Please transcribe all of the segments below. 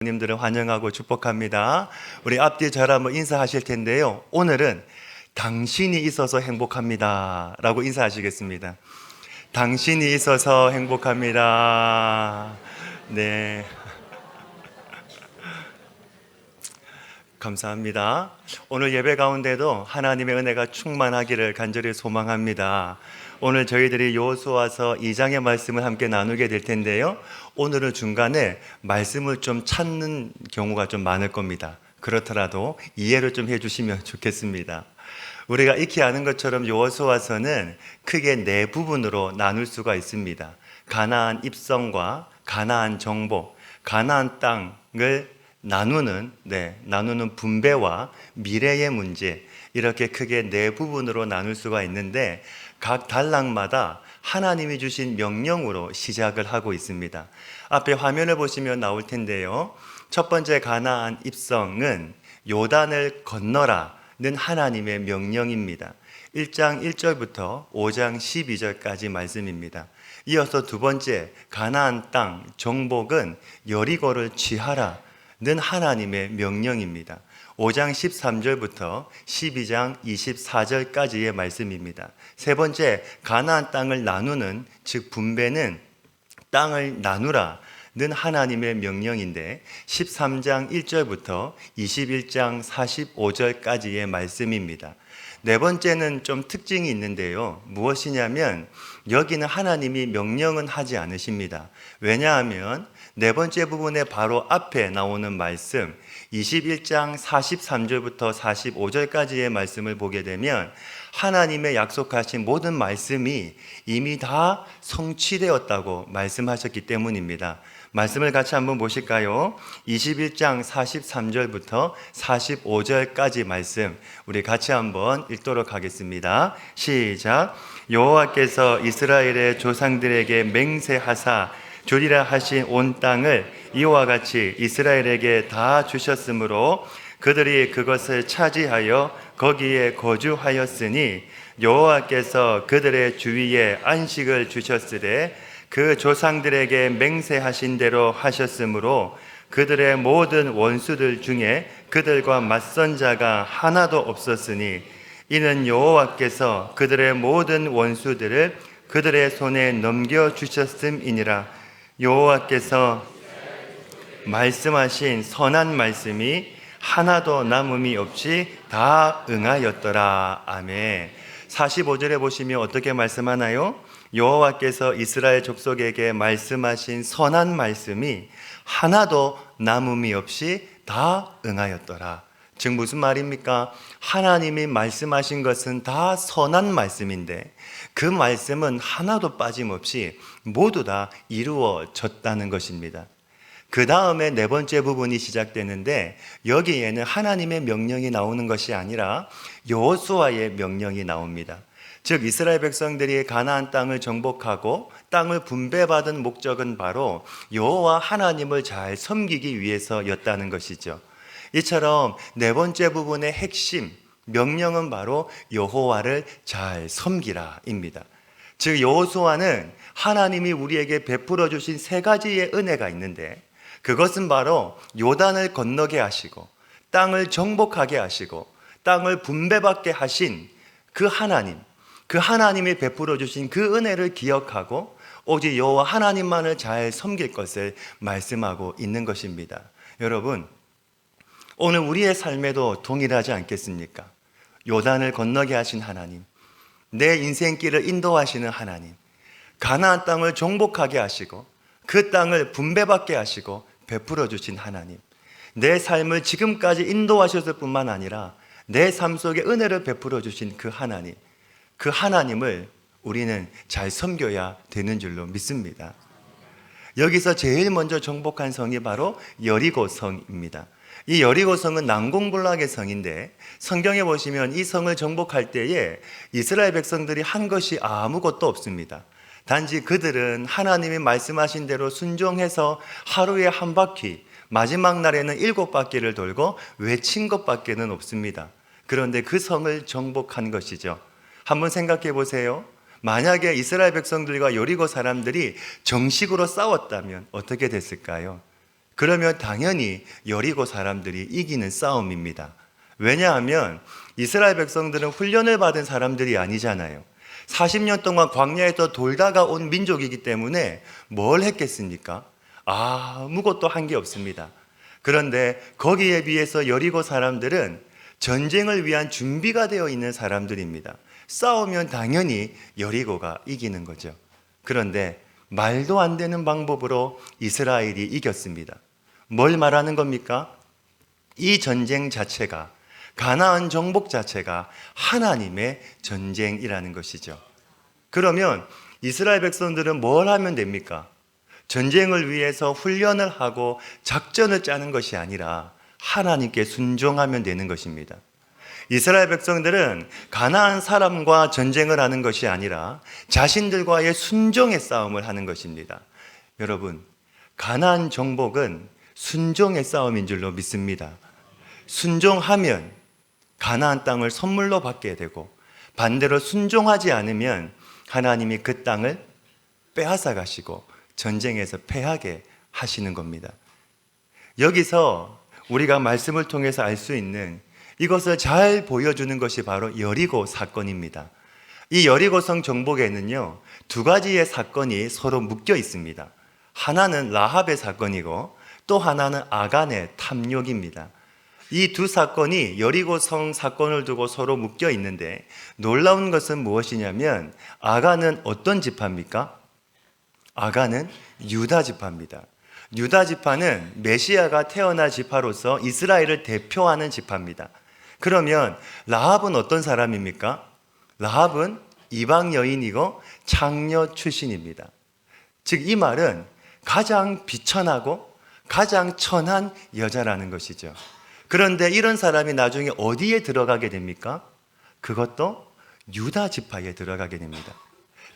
님들을 환영하고 축복합니다. 우리 앞뒤 저를 한번 인사하실 텐데요. 오늘은 당신이 있어서 행복합니다 라고 인사하시겠습니다. 당신이 있어서 행복합니다. 네, 감사합니다. 오늘 예배 가운데도 하나님의 은혜가 충만하기를 간절히 소망합니다. 오늘 저희들이 여호수아서 2장의 말씀을 함께 나누게 될 텐데요. 오늘은 중간에 말씀을 좀 찾는 경우가 좀 많을 겁니다. 그렇더라도 이해를 좀 해주시면 좋겠습니다. 우리가 익히 아는 것처럼 여호수아서는 크게 네 부분으로 나눌 수가 있습니다. 가나안 입성과 가나안 정복, 가나안 땅을 나누는 분배와 미래의 문제, 이렇게 크게 네 부분으로 나눌 수가 있는데 각 단락마다 하나님이 주신 명령으로 시작을 하고 있습니다. 앞에 화면을 보시면 나올 텐데요. 첫 번째 가나안 입성은 요단을 건너라는 하나님의 명령입니다. 1장 1절부터 5장 12절까지 말씀입니다. 이어서 두 번째 가나안 땅 정복은 여리고를 취하라 는 하나님의 명령입니다. 5장 13절부터 12장 24절까지의 말씀입니다. 세 번째, 가나안 땅을 나누는, 즉 분배는 땅을 나누라 는 하나님의 명령인데 13장 1절부터 21장 45절까지의 말씀입니다. 네 번째는 좀 특징이 있는데요. 무엇이냐면 여기는 하나님이 명령은 하지 않으십니다. 왜냐하면 네 번째 부분의 바로 앞에 나오는 말씀 21장 43절부터 45절까지의 말씀을 보게 되면 하나님의 약속하신 모든 말씀이 이미 다 성취되었다고 말씀하셨기 때문입니다. 말씀을 같이 한번 보실까요? 21장 43절부터 45절까지 말씀 우리 같이 한번 읽도록 하겠습니다. 시작. 여호와께서 이스라엘의 조상들에게 맹세하사 주리라 하신 온 땅을 이와 같이 이스라엘에게 다 주셨으므로 그들이 그것을 차지하여 거기에 거주하였으니 여호와께서 그들의 주위에 안식을 주셨으되 그 조상들에게 맹세하신 대로 하셨으므로 그들의 모든 원수들 중에 그들과 맞선 자가 하나도 없었으니 이는 여호와께서 그들의 모든 원수들을 그들의 손에 넘겨주셨음이니라. 여호와께서 말씀하신 선한 말씀이 하나도 남음이 없이 다 응하였더라. 아멘. 45절에 보시면 어떻게 말씀하나요? 여호와께서 이스라엘 족속에게 말씀하신 선한 말씀이 하나도 남음이 없이 다 응하였더라. 즉 무슨 말입니까? 하나님이 말씀하신 것은 다 선한 말씀인데 그 말씀은 하나도 빠짐없이 모두 다 이루어졌다는 것입니다. 그 다음에 네 번째 부분이 시작되는데 여기에는 하나님의 명령이 나오는 것이 아니라 여호수아의 명령이 나옵니다. 즉 이스라엘 백성들이 가나안 땅을 정복하고 땅을 분배받은 목적은 바로 여호와 하나님을 잘 섬기기 위해서였다는 것이죠. 이처럼 네 번째 부분의 핵심 명령은 바로 여호와를 잘 섬기라입니다. 즉 여호수아는 하나님이 우리에게 베풀어 주신 세 가지의 은혜가 있는데 그것은 바로 요단을 건너게 하시고 땅을 정복하게 하시고 땅을 분배받게 하신 그 하나님이 베풀어 주신 그 은혜를 기억하고 오직 여호와 하나님만을 잘 섬길 것을 말씀하고 있는 것입니다. 여러분, 오늘 우리의 삶에도 동일하지 않겠습니까? 요단을 건너게 하신 하나님, 내 인생길을 인도하시는 하나님, 가나안 땅을 정복하게 하시고 그 땅을 분배받게 하시고 베풀어 주신 하나님, 내 삶을 지금까지 인도하셨을 뿐만 아니라 내 삶 속에 은혜를 베풀어 주신 그 하나님을 우리는 잘 섬겨야 되는 줄로 믿습니다. 여기서 제일 먼저 정복한 성이 바로 여리고성입니다. 이 여리고성은 난공불락의 성인데 성경에 보시면 이 성을 정복할 때에 이스라엘 백성들이 한 것이 아무것도 없습니다. 단지 그들은 하나님이 말씀하신 대로 순종해서 하루에 한 바퀴, 마지막 날에는 7바퀴를 돌고 외친 것밖에는 없습니다. 그런데 그 성을 정복한 것이죠. 한번 생각해 보세요. 만약에 이스라엘 백성들과 여리고 사람들이 정식으로 싸웠다면 어떻게 됐을까요? 그러면 당연히 여리고 사람들이 이기는 싸움입니다. 왜냐하면 이스라엘 백성들은 훈련을 받은 사람들이 아니잖아요. 40년 동안 광야에서 돌다가 온 민족이기 때문에 뭘 했겠습니까? 아무것도 한 게 없습니다. 그런데 거기에 비해서 여리고 사람들은 전쟁을 위한 준비가 되어 있는 사람들입니다. 싸우면 당연히 여리고가 이기는 거죠. 그런데 말도 안 되는 방법으로 이스라엘이 이겼습니다. 뭘 말하는 겁니까? 이 전쟁 자체가, 가나안 정복 자체가 하나님의 전쟁이라는 것이죠. 그러면 이스라엘 백성들은 뭘 하면 됩니까? 전쟁을 위해서 훈련을 하고 작전을 짜는 것이 아니라 하나님께 순종하면 되는 것입니다. 이스라엘 백성들은 가나안 사람과 전쟁을 하는 것이 아니라 자신들과의 순종의 싸움을 하는 것입니다. 여러분, 가나안 정복은 순종의 싸움인 줄로 믿습니다. 순종하면 가나안 땅을 선물로 받게 되고, 반대로 순종하지 않으면 하나님이 그 땅을 빼앗아 가시고 전쟁에서 패하게 하시는 겁니다. 여기서 우리가 말씀을 통해서 알 수 있는 이것을 잘 보여주는 것이 바로 여리고 사건입니다. 이 여리고성 정복에는요, 두 가지의 사건이 서로 묶여 있습니다. 하나는 라합의 사건이고 또 하나는 아간의 탐욕입니다. 이 두 사건이 여리고성 사건을 두고 서로 묶여 있는데, 놀라운 것은 무엇이냐면 아간은 어떤 지파입니까? 아간은 유다 지파입니다. 유다 지파는 메시아가 태어날 지파로서 이스라엘을 대표하는 지파입니다. 그러면 라합은 어떤 사람입니까? 라합은 이방 여인이고 창녀 출신입니다. 즉 이 말은 가장 비천하고 가장 천한 여자라는 것이죠. 그런데 이런 사람이 나중에 어디에 들어가게 됩니까? 그것도 유다 지파에 들어가게 됩니다.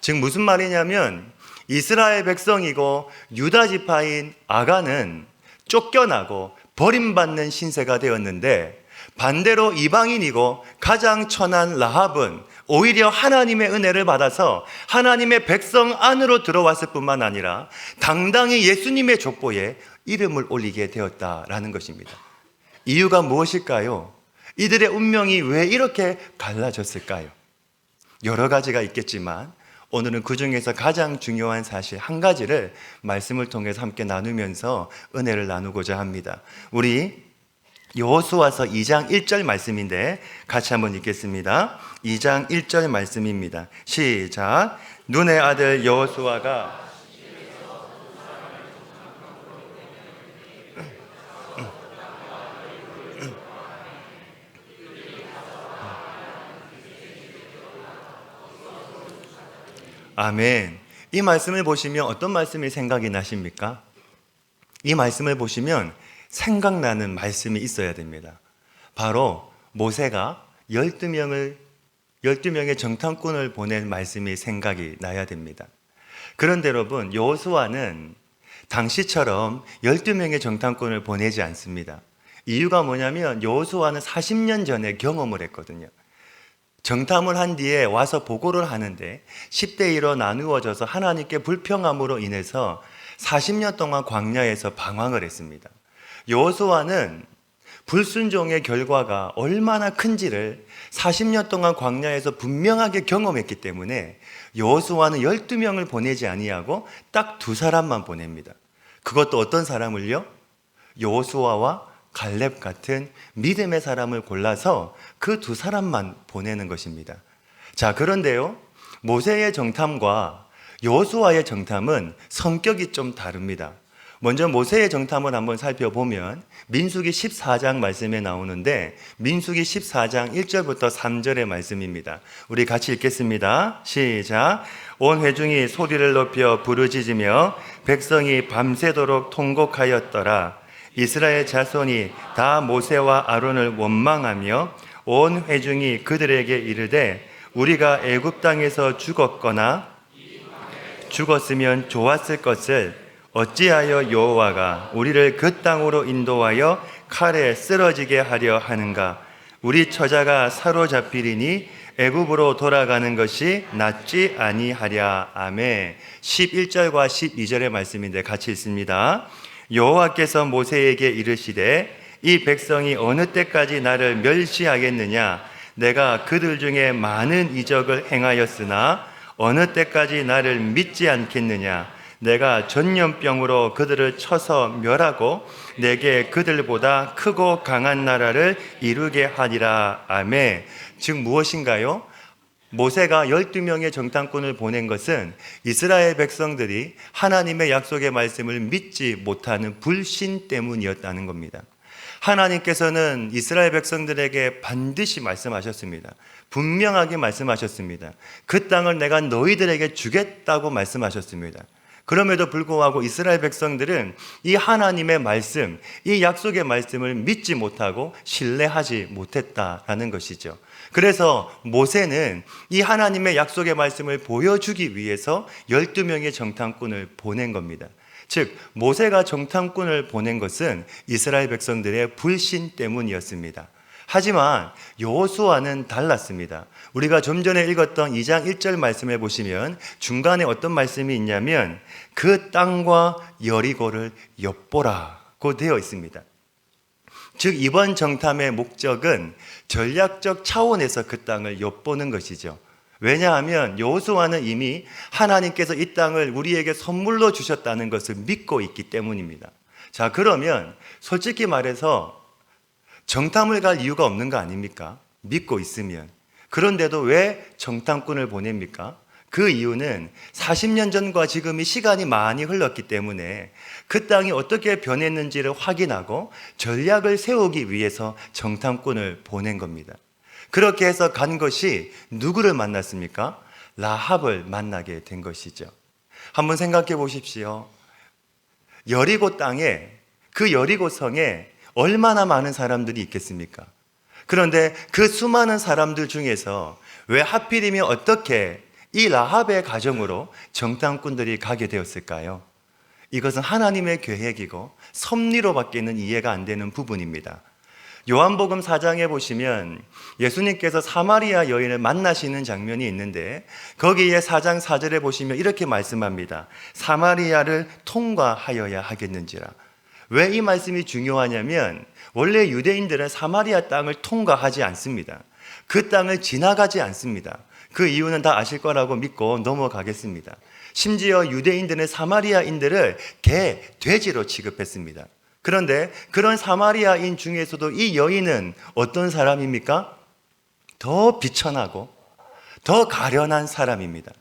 즉 무슨 말이냐면 이스라엘 백성이고 유다 지파인 아간은 쫓겨나고 버림받는 신세가 되었는데, 반대로 이방인이고 가장 천한 라합은 오히려 하나님의 은혜를 받아서 하나님의 백성 안으로 들어왔을 뿐만 아니라 당당히 예수님의 족보에 이름을 올리게 되었다라는 것입니다. 이유가 무엇일까요? 이들의 운명이 왜 이렇게 갈라졌을까요? 여러 가지가 있겠지만 오늘은 그 중에서 가장 중요한 사실 한 가지를 말씀을 통해서 함께 나누면서 은혜를 나누고자 합니다. 우리 여호수아서 2장 1절 말씀인데 같이 한번 읽겠습니다. 2장 1절 말씀입니다. 시작. 눈의 아들 여호수아가 아멘. 이 말씀을 보시면 어떤 말씀이 생각이 나십니까? 이 말씀을 보시면 생각나는 말씀이 있어야 됩니다. 바로 모세가 12명의 정탐꾼을 보낸 말씀이 생각이 나야 됩니다. 그런데 여러분, 여호수아는 당시처럼 12명의 정탐꾼을 보내지 않습니다. 이유가 뭐냐면 여호수아는 40년 전에 경험을 했거든요. 정탐을 한 뒤에 와서 보고를 하는데 10대 1로 나누어져서 하나님께 불평함으로 인해서 40년 동안 광야에서 방황을 했습니다. 여호수아는 불순종의 결과가 얼마나 큰지를 40년 동안 광야에서 분명하게 경험했기 때문에 여호수아는 12명을 보내지 아니하고 딱 두 사람만 보냅니다. 그것도 어떤 사람을요? 여호수아와 갈렙 같은 믿음의 사람을 골라서 그 두 사람만 보내는 것입니다. 자, 그런데요, 모세의 정탐과 여호수아의 정탐은 성격이 좀 다릅니다. 먼저 모세의 정탐을 한번 살펴보면 민수기 14장 말씀에 나오는데, 민수기 14장 1절부터 3절의 말씀입니다. 우리 같이 읽겠습니다. 시작. 온 회중이 소리를 높여 부르짖으며 백성이 밤새도록 통곡하였더라. 이스라엘 자손이 다 모세와 아론을 원망하며 온 회중이 그들에게 이르되 우리가 애굽 땅에서 죽었으면 좋았을 것을 어찌하여 여호와가 우리를 그 땅으로 인도하여 칼에 쓰러지게 하려 하는가? 우리 처자가 사로잡히리니 애굽으로 돌아가는 것이 낫지 아니하랴. 아멘. 11절과 12절의 말씀인데 같이 읽습니다. 여호와께서 모세에게 이르시되 이 백성이 어느 때까지 나를 멸시하겠느냐? 내가 그들 중에 많은 이적을 행하였으나 어느 때까지 나를 믿지 않겠느냐? 내가 전염병으로 그들을 쳐서 멸하고 내게 그들보다 크고 강한 나라를 이루게 하리라. 아멘. 즉 무엇인가요? 모세가 12명의 정탐꾼을 보낸 것은 이스라엘 백성들이 하나님의 약속의 말씀을 믿지 못하는 불신 때문이었다는 겁니다. 하나님께서는 이스라엘 백성들에게 반드시 말씀하셨습니다. 분명하게 말씀하셨습니다. 그 땅을 내가 너희들에게 주겠다고 말씀하셨습니다. 그럼에도 불구하고 이스라엘 백성들은 이 하나님의 말씀, 이 약속의 말씀을 믿지 못하고 신뢰하지 못했다라는 것이죠. 그래서 모세는 이 하나님의 약속의 말씀을 보여주기 위해서 12명의 정탐꾼을 보낸 겁니다. 즉 모세가 정탐꾼을 보낸 것은 이스라엘 백성들의 불신 때문이었습니다. 하지만 여호수아는 달랐습니다. 우리가 좀 전에 읽었던 2장 1절 말씀에 보시면 중간에 어떤 말씀이 있냐면 그 땅과 여리고를 엿보라고 되어 있습니다. 즉 이번 정탐의 목적은 전략적 차원에서 그 땅을 엿보는 것이죠. 왜냐하면 여호수아는 이미 하나님께서 이 땅을 우리에게 선물로 주셨다는 것을 믿고 있기 때문입니다. 자, 그러면 솔직히 말해서 정탐을 갈 이유가 없는 거 아닙니까? 믿고 있으면. 그런데도 왜 정탐꾼을 보냅니까? 그 이유는 40년 전과 지금이 시간이 많이 흘렀기 때문에 그 땅이 어떻게 변했는지를 확인하고 전략을 세우기 위해서 정탐꾼을 보낸 겁니다. 그렇게 해서 간 것이 누구를 만났습니까? 라합을 만나게 된 것이죠. 한번 생각해 보십시오. 여리고 땅에, 그 여리고 성에 얼마나 많은 사람들이 있겠습니까? 그런데 그 수많은 사람들 중에서 왜 하필이면 어떻게 이 라합의 가정으로 정탐꾼들이 가게 되었을까요? 이것은 하나님의 계획이고 섭리로밖에는 이해가 안 되는 부분입니다. 요한복음 4장에 보시면 예수님께서 사마리아 여인을 만나시는 장면이 있는데 거기에 4장 4절에 보시면 이렇게 말씀합니다. 사마리아를 통과하여야 하겠는지라. 왜 이 말씀이 중요하냐면 원래 유대인들은 사마리아 땅을 통과하지 않습니다. 그 땅을 지나가지 않습니다. 그 이유는 다 아실 거라고 믿고 넘어가겠습니다. 심지어 유대인들은 사마리아인들을 개, 돼지로 취급했습니다. 그런데 그런 사마리아인 중에서도 이 여인은 어떤 사람입니까? 더 비천하고 더 가련한 사람입니다.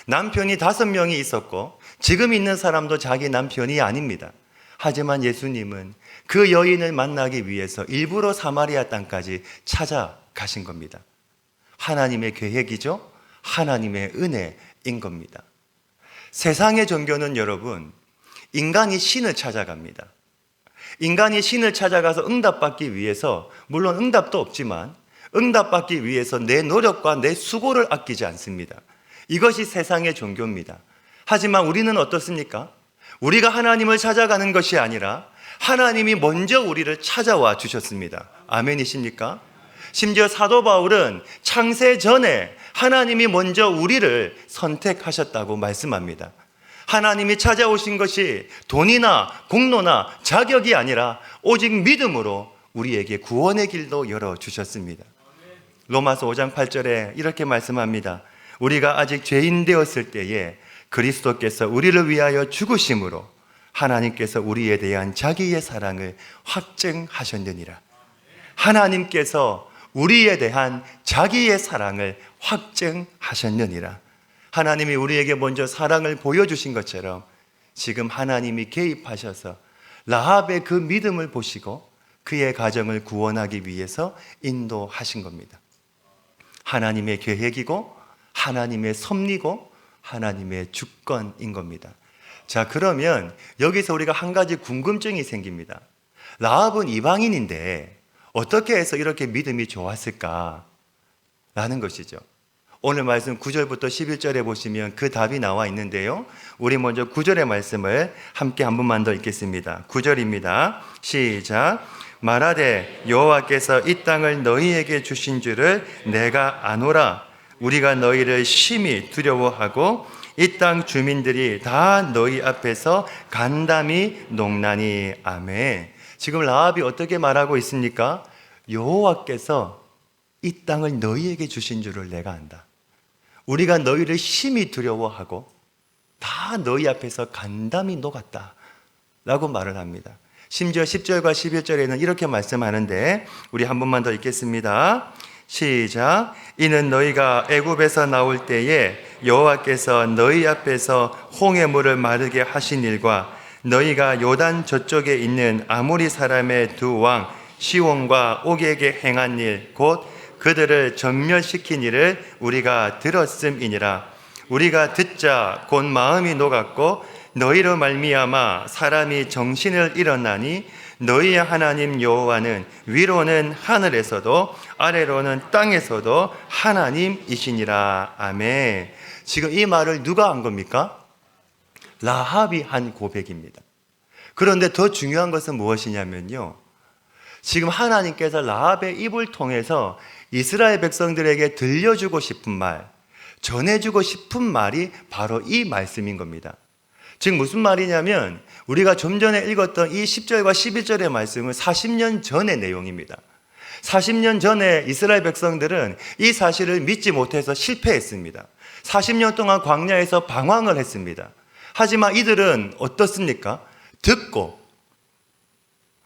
남편이 5명이 있었고 지금 있는 사람도 자기 남편이 아닙니다. 하지만 예수님은 그 여인을 만나기 위해서 일부러 사마리아 땅까지 찾아가신 겁니다. 하나님의 계획이죠. 하나님의 은혜인 겁니다. 세상의 종교는 여러분, 인간이 신을 찾아갑니다. 인간이 신을 찾아가서 응답받기 위해서, 물론 응답도 없지만 응답받기 위해서 내 노력과 내 수고를 아끼지 않습니다. 이것이 세상의 종교입니다. 하지만 우리는 어떻습니까? 우리가 하나님을 찾아가는 것이 아니라 하나님이 먼저 우리를 찾아와 주셨습니다. 아멘이십니까? 심지어 사도 바울은 창세 전에 하나님이 먼저 우리를 선택하셨다고 말씀합니다. 하나님이 찾아오신 것이 돈이나 공로나 자격이 아니라 오직 믿음으로 우리에게 구원의 길도 열어주셨습니다. 로마서 5장 8절에 이렇게 말씀합니다. 우리가 아직 죄인 되었을 때에 그리스도께서 우리를 위하여 죽으심으로 하나님께서 우리에 대한 자기의 사랑을 확증하셨느니라. 하나님께서 우리에 대한 자기의 사랑을 확증하셨느니라. 하나님이 우리에게 먼저 사랑을 보여주신 것처럼 지금 하나님이 개입하셔서 라합의 그 믿음을 보시고 그의 가정을 구원하기 위해서 인도하신 겁니다. 하나님의 계획이고 하나님의 섭리고 하나님의 주권인 겁니다. 자, 그러면 여기서 우리가 한 가지 궁금증이 생깁니다. 라합은 이방인인데 어떻게 해서 이렇게 믿음이 좋았을까? 라는 것이죠. 오늘 말씀 9절부터 11절에 보시면 그 답이 나와 있는데요. 우리 먼저 9절의 말씀을 함께 한 번만 더 읽겠습니다. 9절입니다. 시작. 말하되 여호와께서 이 땅을 너희에게 주신 줄을 내가 아노라. 우리가 너희를 심히 두려워하고 이 땅 주민들이 다 너희 앞에서 간담이 녹나니. 아멘. 지금 라합이 어떻게 말하고 있습니까? 여호와께서 이 땅을 너희에게 주신 줄을 내가 안다. 우리가 너희를 심히 두려워하고 다 너희 앞에서 간담이 녹았다 라고 말을 합니다. 심지어 10절과 11절에는 이렇게 말씀하는데, 우리 한 번만 더 읽겠습니다. 시작. 이는 너희가 애굽에서 나올 때에 여호와께서 너희 앞에서 홍해물을 마르게 하신 일과 너희가 요단 저쪽에 있는 아모리 사람의 두 왕 시온과 옥에게 행한 일, 곧 그들을 전멸시킨 일을 우리가 들었음이니라. 우리가 듣자 곧 마음이 녹았고 너희로 말미암아 사람이 정신을 잃었나니 너희의 하나님 여호와는 위로는 하늘에서도 아래로는 땅에서도 하나님이시니라. 아멘. 지금 이 말을 누가 한 겁니까? 라합이 한 고백입니다. 그런데 더 중요한 것은 무엇이냐면요, 지금 하나님께서 라합의 입을 통해서 이스라엘 백성들에게 들려주고 싶은 말, 전해주고 싶은 말이 바로 이 말씀인 겁니다. 즉 무슨 말이냐면, 우리가 좀 전에 읽었던 이 10절과 11절의 말씀은 40년 전의 내용입니다. 40년 전에 이스라엘 백성들은 이 사실을 믿지 못해서 실패했습니다. 40년 동안 광야에서 방황을 했습니다. 하지만 이들은 어떻습니까? 듣고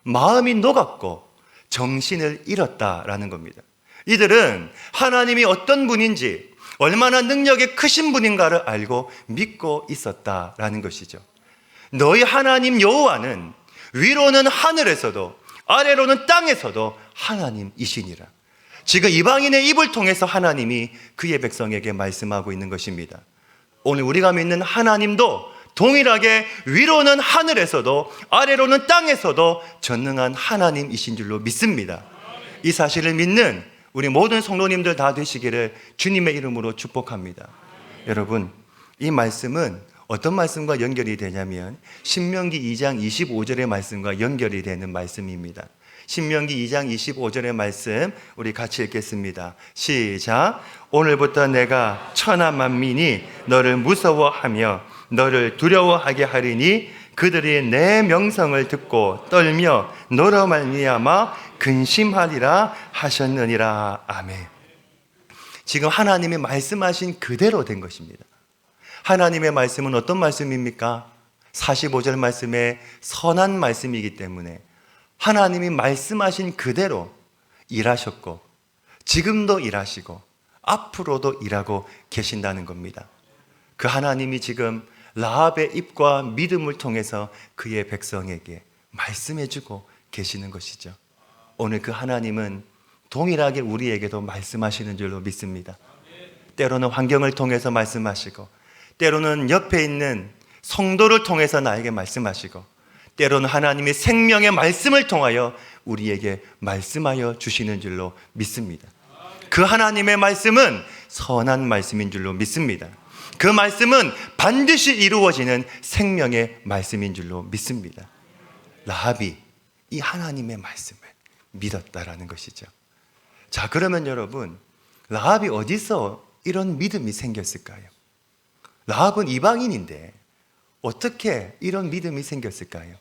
마음이 녹았고 정신을 잃었다라는 겁니다. 이들은 하나님이 어떤 분인지, 얼마나 능력이 크신 분인가를 알고 믿고 있었다라는 것이죠. 너희 하나님 여호와는 위로는 하늘에서도 아래로는 땅에서도 하나님이시니라. 지금 이방인의 입을 통해서 하나님이 그의 백성에게 말씀하고 있는 것입니다. 오늘 우리가 믿는 하나님도 동일하게 위로는 하늘에서도 아래로는 땅에서도 전능한 하나님이신 줄로 믿습니다. 이 사실을 믿는 우리 모든 성도님들 다 되시기를 주님의 이름으로 축복합니다. 여러분, 이 말씀은 어떤 말씀과 연결이 되냐면 신명기 2장 25절의 말씀과 연결이 되는 말씀입니다. 신명기 2장 25절의 말씀 우리 같이 읽겠습니다. 시작. 오늘부터 내가 천하 만민이 너를 무서워하며 너를 두려워하게 하리니 그들이 내 명성을 듣고 떨며 너로 말미암아 근심하리라 하셨느니라. 아멘. 지금 하나님이 말씀하신 그대로 된 것입니다. 하나님의 말씀은 어떤 말씀입니까? 45절 말씀에 선한 말씀이기 때문에 하나님이 말씀하신 그대로 일하셨고 지금도 일하시고 앞으로도 일하고 계신다는 겁니다. 그 하나님이 지금 라합의 입과 믿음을 통해서 그의 백성에게 말씀해주고 계시는 것이죠. 오늘 그 하나님은 동일하게 우리에게도 말씀하시는 줄로 믿습니다. 때로는 환경을 통해서 말씀하시고, 때로는 옆에 있는 성도를 통해서 나에게 말씀하시고, 때로는 하나님의 생명의 말씀을 통하여 우리에게 말씀하여 주시는 줄로 믿습니다. 그 하나님의 말씀은 선한 말씀인 줄로 믿습니다. 그 말씀은 반드시 이루어지는 생명의 말씀인 줄로 믿습니다. 라합이 이 하나님의 말씀을 믿었다라는 것이죠. 자, 그러면 여러분, 라합이 어디서 이런 믿음이 생겼을까요? 라합은 이방인인데 어떻게 이런 믿음이 생겼을까요?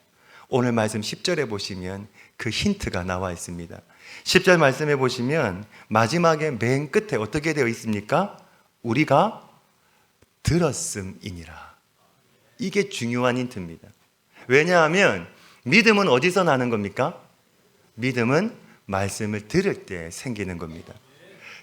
오늘 말씀 10절에 보시면 그 힌트가 나와 있습니다. 10절 말씀에 보시면 마지막에 맨 끝에 어떻게 되어 있습니까? 우리가 들었음이니라. 이게 중요한 힌트입니다. 왜냐하면 믿음은 어디서 나는 겁니까? 믿음은 말씀을 들을 때 생기는 겁니다.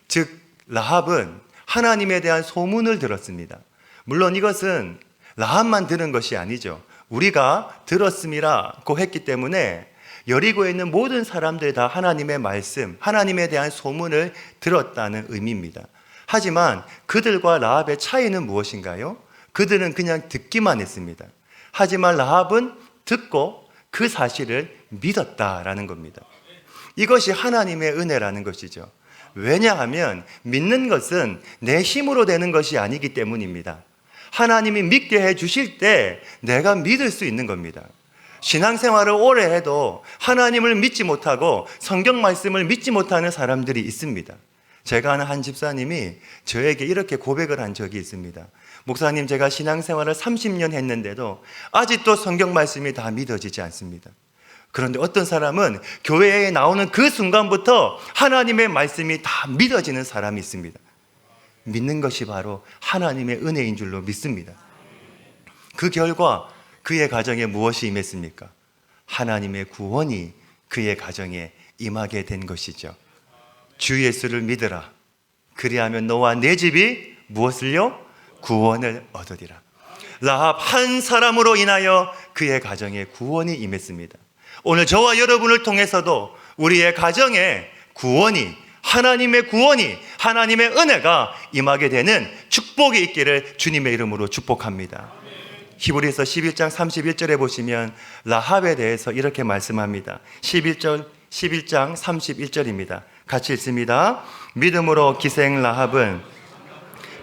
즉 라합은 하나님에 대한 소문을 들었습니다. 물론 이것은 라합만 들은 것이 아니죠. 우리가 들었음이라고 했기 때문에 여리고에 있는 모든 사람들이 다 하나님의 말씀, 하나님에 대한 소문을 들었다는 의미입니다. 하지만 그들과 라합의 차이는 무엇인가요? 그들은 그냥 듣기만 했습니다. 하지만 라합은 듣고 그 사실을 믿었다라는 겁니다. 이것이 하나님의 은혜라는 것이죠. 왜냐하면 믿는 것은 내 힘으로 되는 것이 아니기 때문입니다. 하나님이 믿게 해 주실 때 내가 믿을 수 있는 겁니다. 신앙생활을 오래 해도 하나님을 믿지 못하고 성경 말씀을 믿지 못하는 사람들이 있습니다. 제가 아는 한 집사님이 저에게 이렇게 고백을 한 적이 있습니다. 목사님, 제가 신앙생활을 30년 했는데도 아직도 성경 말씀이 다 믿어지지 않습니다. 그런데 어떤 사람은 교회에 나오는 그 순간부터 하나님의 말씀이 다 믿어지는 사람이 있습니다. 믿는 것이 바로 하나님의 은혜인 줄로 믿습니다. 그 결과 그의 가정에 무엇이 임했습니까? 하나님의 구원이 그의 가정에 임하게 된 것이죠. 주 예수를 믿으라. 그리하면 너와 내 집이 무엇을요? 구원을 얻으리라. 라합 한 사람으로 인하여 그의 가정에 구원이 임했습니다. 오늘 저와 여러분을 통해서도 우리의 가정에 구원이, 하나님의 구원이, 하나님의 은혜가 임하게 되는 축복이 있기를 주님의 이름으로 축복합니다. 히브리서 11장 31절에 보시면 라합에 대해서 이렇게 말씀합니다. 11장 31절입니다. 같이 읽습니다. 믿음으로 기생 라합은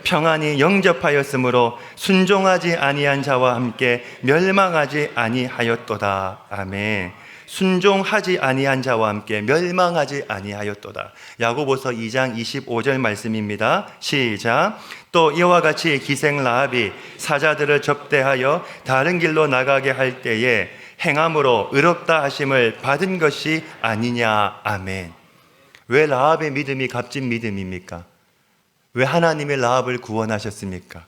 평안히 영접하였으므로 순종하지 아니한 자와 함께 멸망하지 아니하였도다. 아멘. 순종하지 아니한 자와 함께 멸망하지 아니하였도다. 야고보서 2장 25절 말씀입니다. 시작. 또 이와 같이 기생 라합이 사자들을 접대하여 다른 길로 나가게 할 때에 행함으로 의롭다 하심을 받은 것이 아니냐. 아멘. 왜 라합의 믿음이 값진 믿음입니까? 왜 하나님의 라합을 구원하셨습니까?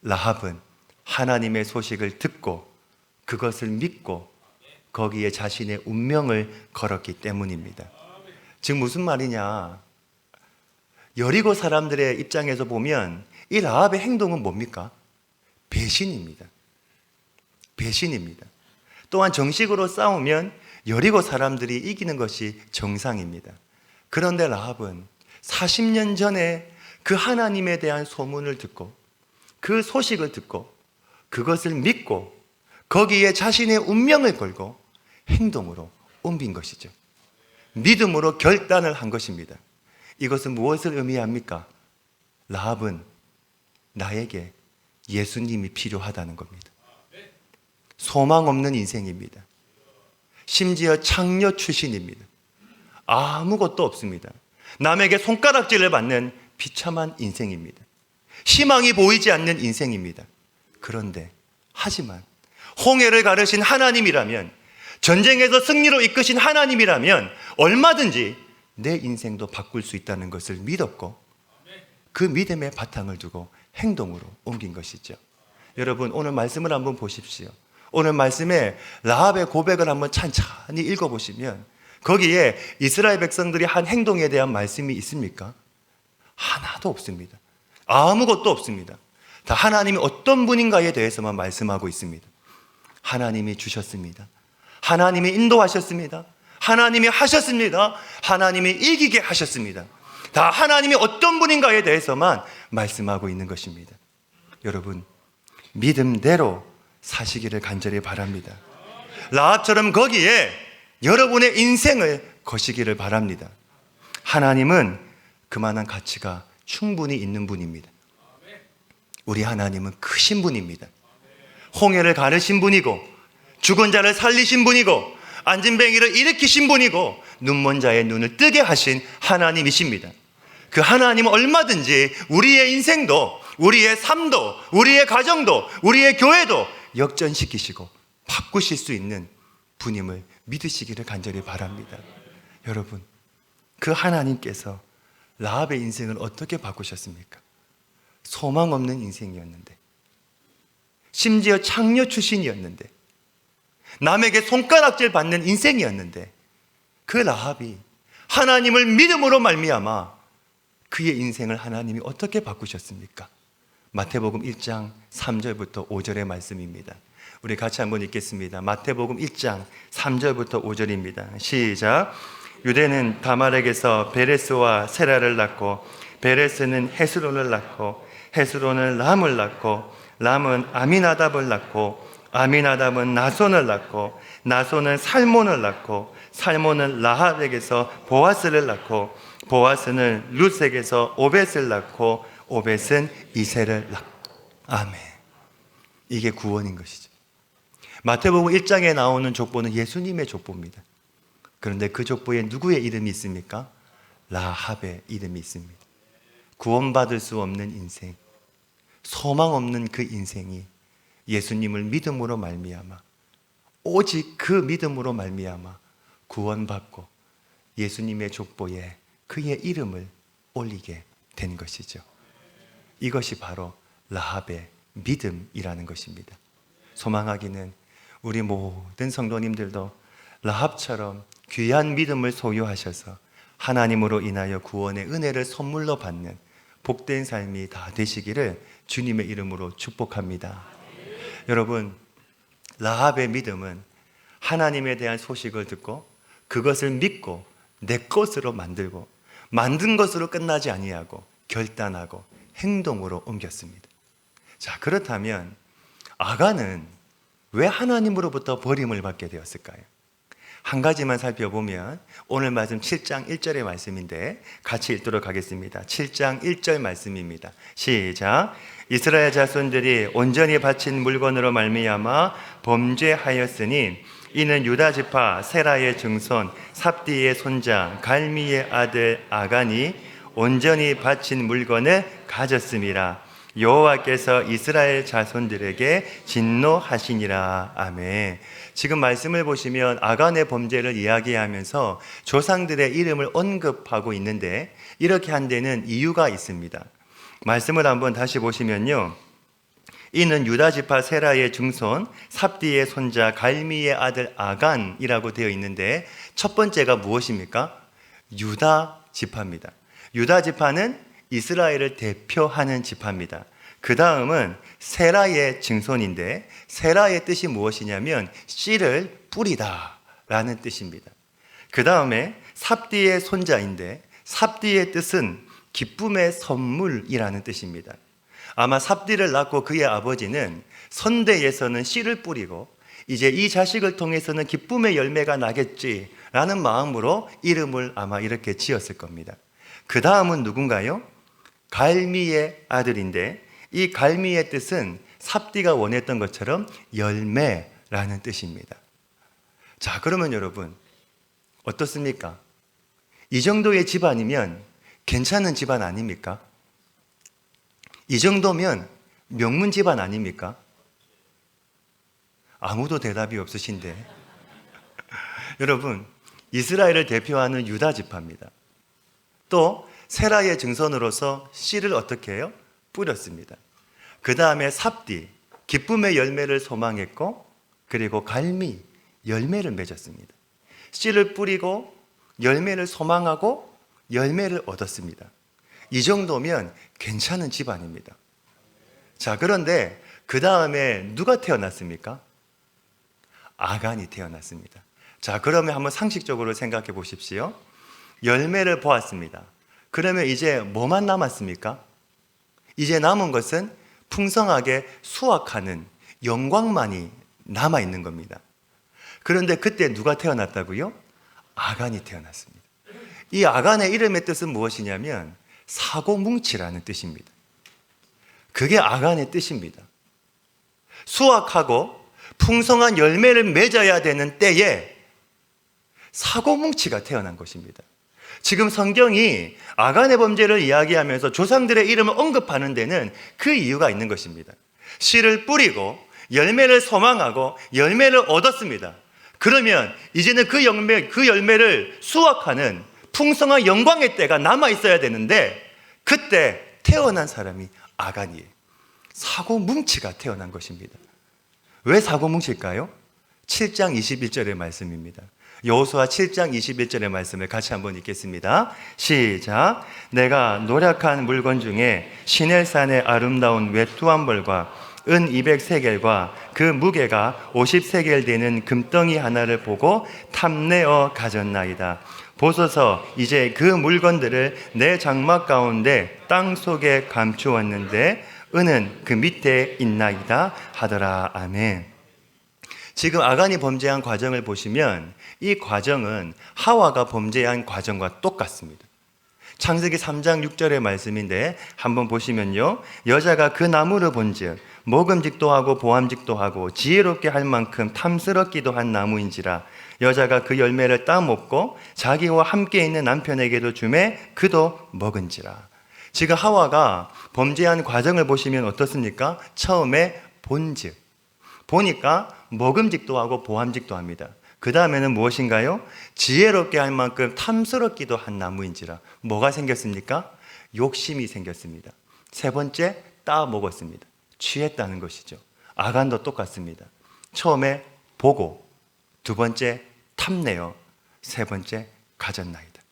라합은 하나님의 소식을 듣고 그것을 믿고 거기에 자신의 운명을 걸었기 때문입니다. 즉 무슨 말이냐? 여리고 사람들의 입장에서 보면 이 라합의 행동은 뭡니까? 배신입니다. 배신입니다. 또한 정식으로 싸우면 여리고 사람들이 이기는 것이 정상입니다. 그런데 라합은 40년 전에 그 하나님에 대한 소문을 듣고 그 소식을 듣고 그것을 믿고 거기에 자신의 운명을 걸고 행동으로 옮긴 것이죠. 믿음으로 결단을 한 것입니다. 이것은 무엇을 의미합니까? 라합은 나에게 예수님이 필요하다는 겁니다. 소망 없는 인생입니다. 심지어 창녀 출신입니다. 아무것도 없습니다. 남에게 손가락질을 받는 비참한 인생입니다. 희망이 보이지 않는 인생입니다. 그런데 하지만 홍해를 가르신 하나님이라면, 전쟁에서 승리로 이끄신 하나님이라면 얼마든지 내 인생도 바꿀 수 있다는 것을 믿었고 그 믿음의 바탕을 두고 행동으로 옮긴 것이죠. 여러분, 오늘 말씀을 한번 보십시오. 오늘 말씀에 라합의 고백을 한번 찬찬히 읽어보시면 거기에 이스라엘 백성들이 한 행동에 대한 말씀이 있습니까? 하나도 없습니다. 아무것도 없습니다. 다 하나님이 어떤 분인가에 대해서만 말씀하고 있습니다. 하나님이 주셨습니다. 하나님이 인도하셨습니다. 하나님이 하셨습니다. 하나님이 이기게 하셨습니다. 다 하나님이 어떤 분인가에 대해서만 말씀하고 있는 것입니다. 여러분, 믿음대로 사시기를 간절히 바랍니다. 라합처럼 거기에 여러분의 인생을 거시기를 바랍니다. 하나님은 그만한 가치가 충분히 있는 분입니다. 우리 하나님은 크신 분입니다. 홍해를 가르신 분이고 죽은 자를 살리신 분이고 안진뱅이를 일으키신 분이고 눈먼 자의 눈을 뜨게 하신 하나님이십니다. 그 하나님은 얼마든지 우리의 인생도, 우리의 삶도, 우리의 가정도, 우리의 교회도 역전시키시고 바꾸실 수 있는 분임을 믿으시기를 간절히 바랍니다. 여러분, 그 하나님께서 라합의 인생을 어떻게 바꾸셨습니까? 소망 없는 인생이었는데, 심지어 창녀 출신이었는데, 남에게 손가락질 받는 인생이었는데, 그 라합이 하나님을 믿음으로 말미암아 그의 인생을 하나님이 어떻게 바꾸셨습니까? 마태복음 1장 3절부터 5절의 말씀입니다. 우리 같이 한번 읽겠습니다. 마태복음 1장 3절부터 5절입니다. 시작. 유대는 다말에게서 베레스와 세라를 낳고, 베레스는 헤스론을 낳고, 헤스론은 람을 낳고, 람은 아미나답을 낳고, 아미나답은 나손을 낳고, 나손은 살몬을 낳고, 살몬은 라합에게서 보아스를 낳고, 보아스는 룻에게서 오벳을 낳고, 오벳은 이새를 낳고. 아멘. 이게 구원인 것이죠. 마태복음 1장에 나오는 족보는 예수님의 족보입니다. 그런데 그 족보에 누구의 이름이 있습니까? 라합의 이름이 있습니다. 구원받을 수 없는 인생, 소망 없는 그 인생이 예수님을 믿음으로 말미암아, 오직 그 믿음으로 말미암아 구원받고 예수님의 족보에 그의 이름을 올리게 된 것이죠. 이것이 바로 라합의 믿음이라는 것입니다. 소망하기는 우리 모든 성도님들도 라합처럼 귀한 믿음을 소유하셔서 하나님으로 인하여 구원의 은혜를 선물로 받는 복된 삶이 다 되시기를 주님의 이름으로 축복합니다. 여러분, 라합의 믿음은 하나님에 대한 소식을 듣고 그것을 믿고 내 것으로 만들고 만든 것으로 끝나지 아니하고 결단하고 행동으로 옮겼습니다. 자, 그렇다면 아간은 왜 하나님으로부터 버림을 받게 되었을까요? 한 가지만 살펴보면 오늘 말씀 7장 1절의 말씀인데 같이 읽도록 하겠습니다. 7장 1절 말씀입니다. 시작. 이스라엘 자손들이 온전히 바친 물건으로 말미암아 범죄하였으니 이는 유다 지파 세라의 증손 삽디의 손자 갈미의 아들 아간이 온전히 바친 물건을 가졌음이라. 여호와께서 이스라엘 자손들에게 진노하시니라. 아멘. 지금 말씀을 보시면 아간의 범죄를 이야기하면서 조상들의 이름을 언급하고 있는데 이렇게 한 데는 이유가 있습니다. 말씀을 한번 다시 보시면요, 이는 유다 지파 세라의 증손 삽디의 손자 갈미의 아들 아간이라고 되어 있는데 첫 번째가 무엇입니까? 유다 지파입니다. 유다 지파는 이스라엘을 대표하는 지파입니다. 그 다음은 세라의 증손인데 세라의 뜻이 무엇이냐면 씨를 뿌리다 라는 뜻입니다. 그 다음에 삽디의 손자인데 삽디의 뜻은 기쁨의 선물이라는 뜻입니다. 아마 삽디를 낳고 그의 아버지는 선대에서는 씨를 뿌리고 이제 이 자식을 통해서는 기쁨의 열매가 나겠지라는 마음으로 이름을 아마 이렇게 지었을 겁니다. 그 다음은 누군가요? 갈미의 아들인데 이 갈미의 뜻은 삽디가 원했던 것처럼 열매라는 뜻입니다. 자, 그러면 여러분 어떻습니까? 이 정도의 집안이면 괜찮은 집안 아닙니까? 이 정도면 명문 집안 아닙니까? 아무도 대답이 없으신데 여러분, 이스라엘을 대표하는 유다 지파입니다. 또 세라의 증손으로서 씨를 어떻게 해요? 뿌렸습니다. 그 다음에 삽디, 기쁨의 열매를 소망했고 그리고 갈미, 열매를 맺었습니다. 씨를 뿌리고 열매를 소망하고 열매를 얻었습니다. 이 정도면 괜찮은 집안입니다. 자, 그런데 그 다음에 누가 태어났습니까? 아간이 태어났습니다. 자, 그러면 한번 상식적으로 생각해 보십시오. 열매를 보았습니다. 그러면 이제 뭐만 남았습니까? 이제 남은 것은 풍성하게 수확하는 영광만이 남아있는 겁니다. 그런데 그때 누가 태어났다고요? 아간이 태어났습니다. 이 아간의 이름의 뜻은 무엇이냐면 사고뭉치라는 뜻입니다. 그게 아간의 뜻입니다. 수확하고 풍성한 열매를 맺어야 되는 때에 사고뭉치가 태어난 것입니다. 지금 성경이 아간의 범죄를 이야기하면서 조상들의 이름을 언급하는 데는 그 이유가 있는 것입니다. 씨를 뿌리고 열매를 소망하고 열매를 얻었습니다. 그러면 이제는 그 열매를 수확하는 풍성한 영광의 때가 남아 있어야 되는데 그때 태어난 사람이 아간이에요. 사고뭉치가 태어난 것입니다. 왜 사고뭉치일까요? 7장 21절의 말씀입니다. 여호수아 7장 21절의 말씀을 같이 한번 읽겠습니다. 시작. 내가 노력한 물건 중에 시넬산의 아름다운 외투한 벌과 은 200세겔과 그 무게가 50세겔 되는 금덩이 하나를 보고 탐내어 가졌나이다. 보소서, 이제 그 물건들을 내 장막 가운데 땅 속에 감추었는데 은은 그 밑에 있나이다 하더라. 아멘. 지금 아간이 범죄한 과정을 보시면 이 과정은 하와가 범죄한 과정과 똑같습니다. 창세기 3장 6절의 말씀인데 한번 보시면요, 여자가 그 나무를 본즉 먹음직도 하고 보암직도 하고 지혜롭게 할 만큼 탐스럽기도 한 나무인지라 여자가 그 열매를 따먹고 자기와 함께 있는 남편에게도 주매 그도 먹은지라. 지금 하와가 범죄한 과정을 보시면 어떻습니까? 처음에 본즉, 보니까 먹음직도 하고 보암직도 합니다. 그 다음에는 무엇인가요? 지혜롭게 할 만큼 탐스럽기도 한 나무인지라. 뭐가 생겼습니까? 욕심이 생겼습니다. 세 번째, 따 먹었습니다. 취했다는 것이죠. 아간도 똑같습니다. 처음에 보고, 두 번째 탐내어, 세 번째 가졌나이다.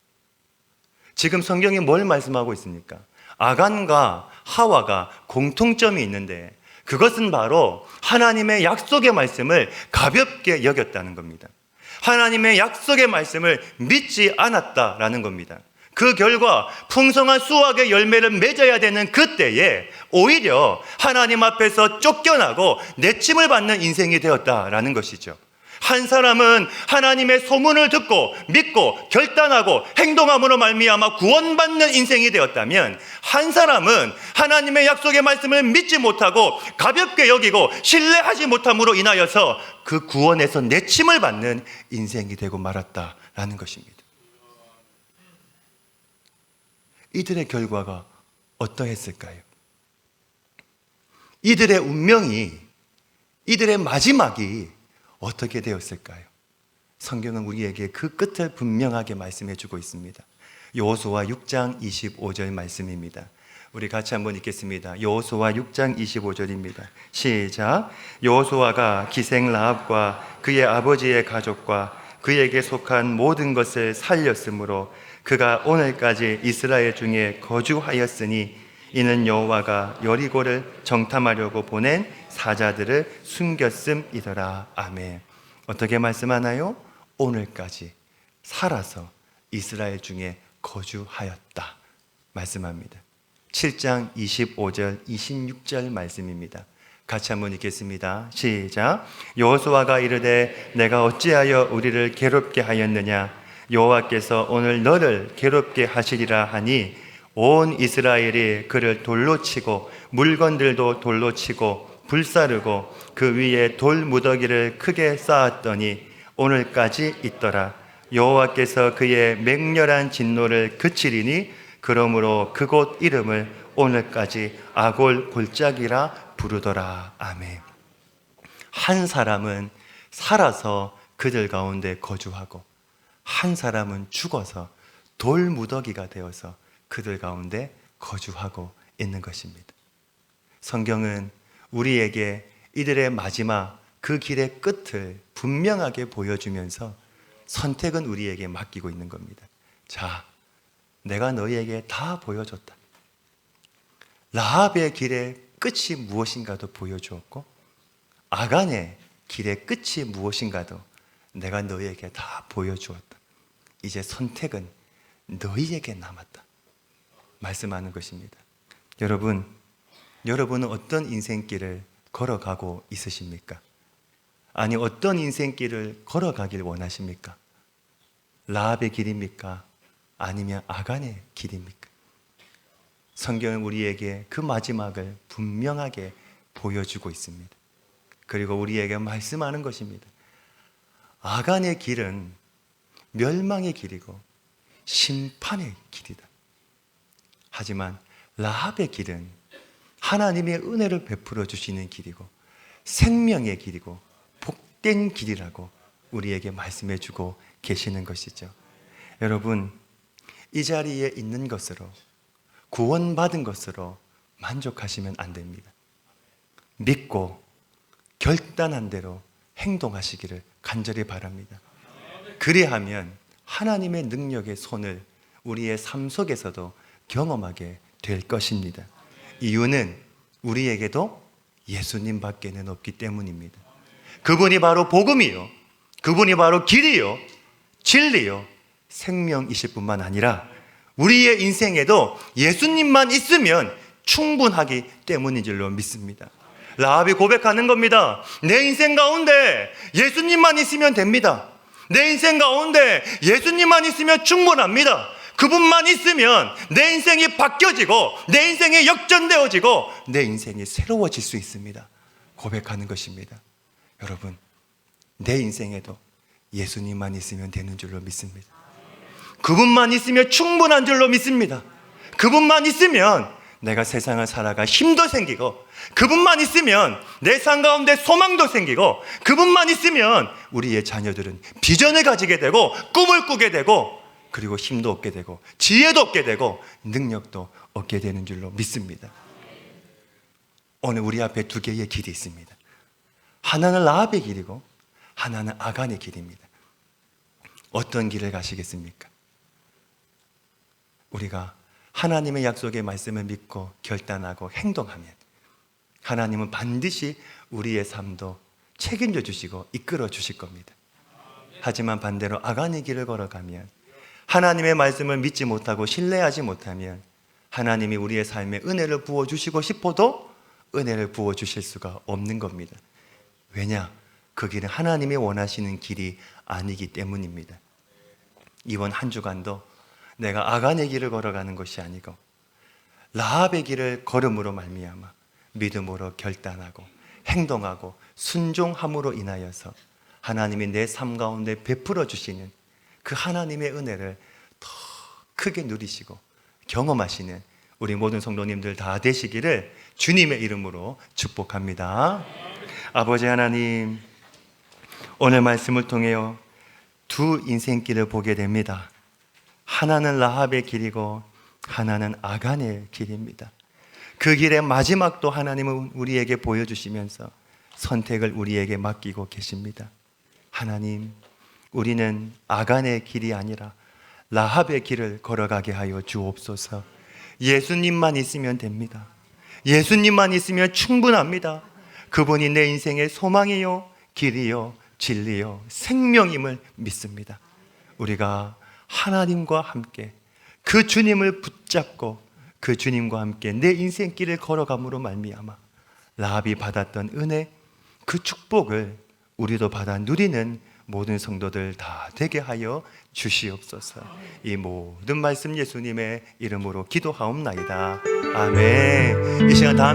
지금 성경이 뭘 말씀하고 있습니까? 아간과 하와가 공통점이 있는데 그것은 바로 하나님의 약속의 말씀을 가볍게 여겼다는 겁니다. 하나님의 약속의 말씀을 믿지 않았다라는 겁니다. 그 결과 풍성한 수확의 열매를 맺어야 되는 그때에 오히려 하나님 앞에서 쫓겨나고 내침을 받는 인생이 되었다라는 것이죠. 한 사람은 하나님의 소문을 듣고 믿고 결단하고 행동함으로 말미암아 구원받는 인생이 되었다면, 한 사람은 하나님의 약속의 말씀을 믿지 못하고 가볍게 여기고 신뢰하지 못함으로 인하여서 그 구원에서 내침을 받는 인생이 되고 말았다라는 것입니다. 이들의 결과가 어떠했을까요? 이들의 운명이, 이들의 마지막이 어떻게 되었을까요? 성경은 우리에게 그 끝을 분명하게 말씀해 주고 있습니다. 여호수아 6장 25절 말씀입니다. 우리 같이 한번 읽겠습니다. 여호수아 6장 25절입니다. 시작. 여호수아가 기생 라합과 그의 아버지의 가족과 그에게 속한 모든 것을 살렸으므로 그가 오늘까지 이스라엘 중에 거주하였으니 이는 여호와가 여리고를 정탐하려고 보낸 사자들을 숨겼음이더라. 아멘. 어떻게 말씀하나요? 오늘까지 살아서 이스라엘 중에 거주하였다 말씀합니다. 7장 25절 26절 말씀입니다. 같이 한번 읽겠습니다. 시작. 여호수아가 이르되 내가 어찌하여 우리를 괴롭게 하였느냐? 여호와께서 오늘 너를 괴롭게 하시리라 하니 온 이스라엘이 그를 돌로 치고 물건들도 돌로 치고 불사르고 그 위에 돌 무더기를 크게 쌓았더니 오늘까지 있더라. 여호와께서 그의 맹렬한 진노를 그치리니 그러므로 그곳 이름을 오늘까지 아골 골짜기라 부르더라. 아멘. 한 사람은 살아서 그들 가운데 거주하고 한 사람은 죽어서 돌 무더기가 되어서 그들 가운데 거주하고 있는 것입니다. 성경은 우리에게 이들의 마지막 그 길의 끝을 분명하게 보여주면서 선택은 우리에게 맡기고 있는 겁니다. 자, 내가 너희에게 다 보여줬다. 라합의 길의 끝이 무엇인가도 보여주었고 아간의 길의 끝이 무엇인가도 내가 너희에게 다 보여주었다. 이제 선택은 너희에게 남았다 말씀하는 것입니다. 여러분은 어떤 인생길을 걸어가고 있으십니까? 아니, 어떤 인생길을 걸어가길 원하십니까? 라합의 길입니까? 아니면 아간의 길입니까? 성경은 우리에게 그 마지막을 분명하게 보여주고 있습니다. 그리고 우리에게 말씀하는 것입니다. 아간의 길은 멸망의 길이고 심판의 길이다. 하지만 라합의 길은 하나님의 은혜를 베풀어 주시는 길이고 생명의 길이고 복된 길이라고 우리에게 말씀해 주고 계시는 것이죠. 여러분, 이 자리에 있는 것으로, 구원받은 것으로 만족하시면 안 됩니다. 믿고 결단한 대로 행동하시기를 간절히 바랍니다. 그리하면 하나님의 능력의 손을 우리의 삶 속에서도 경험하게 될 것입니다. 이유는 우리에게도 예수님 밖에는 없기 때문입니다. 그분이 바로 복음이요, 그분이 바로 길이요, 진리요, 생명이실 뿐만 아니라 우리의 인생에도 예수님만 있으면 충분하기 때문인 줄로 믿습니다. 라합이 고백하는 겁니다. 내 인생 가운데 예수님만 있으면 됩니다. 내 인생 가운데 예수님만 있으면 충분합니다. 그분만 있으면 내 인생이 바뀌어지고 내 인생이 역전되어지고 내 인생이 새로워질 수 있습니다. 고백하는 것입니다. 여러분, 내 인생에도 예수님만 있으면 되는 줄로 믿습니다. 그분만 있으면 충분한 줄로 믿습니다. 그분만 있으면 내가 세상을 살아갈 힘도 생기고, 그분만 있으면 내 삶 가운데 소망도 생기고, 그분만 있으면 우리의 자녀들은 비전을 가지게 되고 꿈을 꾸게 되고, 그리고 힘도 얻게 되고 지혜도 얻게 되고 능력도 얻게 되는 줄로 믿습니다. 오늘 우리 앞에 두 개의 길이 있습니다. 하나는 라합의 길이고 하나는 아간의 길입니다. 어떤 길을 가시겠습니까? 우리가 하나님의 약속의 말씀을 믿고 결단하고 행동하면 하나님은 반드시 우리의 삶도 책임져 주시고 이끌어 주실 겁니다. 하지만 반대로 아간의 길을 걸어가면, 하나님의 말씀을 믿지 못하고 신뢰하지 못하면 하나님이 우리의 삶에 은혜를 부어주시고 싶어도 은혜를 부어주실 수가 없는 겁니다. 왜냐? 그 길은 하나님이 원하시는 길이 아니기 때문입니다. 이번 한 주간도 내가 아간의 길을 걸어가는 것이 아니고 라합의 길을 걸음으로 말미암아 믿음으로 결단하고 행동하고 순종함으로 인하여서 하나님이 내 삶 가운데 베풀어 주시는 그 하나님의 은혜를 더 크게 누리시고 경험하시는 우리 모든 성도님들 다 되시기를 주님의 이름으로 축복합니다. 아버지 하나님, 오늘 말씀을 통해요 두 인생길을 보게 됩니다. 하나는 라합의 길이고 하나는 아간의 길입니다. 그 길의 마지막도 하나님은 우리에게 보여주시면서 선택을 우리에게 맡기고 계십니다. 하나님, 우리는 아간의 길이 아니라 라합의 길을 걸어가게 하여 주옵소서. 예수님만 있으면 됩니다. 예수님만 있으면 충분합니다. 그분이 내 인생의 소망이요, 길이요, 진리요, 생명임을 믿습니다. 우리가 하나님과 함께 그 주님을 붙잡고 그 주님과 함께 내 인생길을 걸어감으로 말미암아 라합이 받았던 은혜, 그 축복을 우리도 받아 누리는 모든 성도들 다 되게 하여 주시옵소서. 이 모든 말씀 예수님의 이름으로 기도하옵나이다. 아멘. 이 시간 다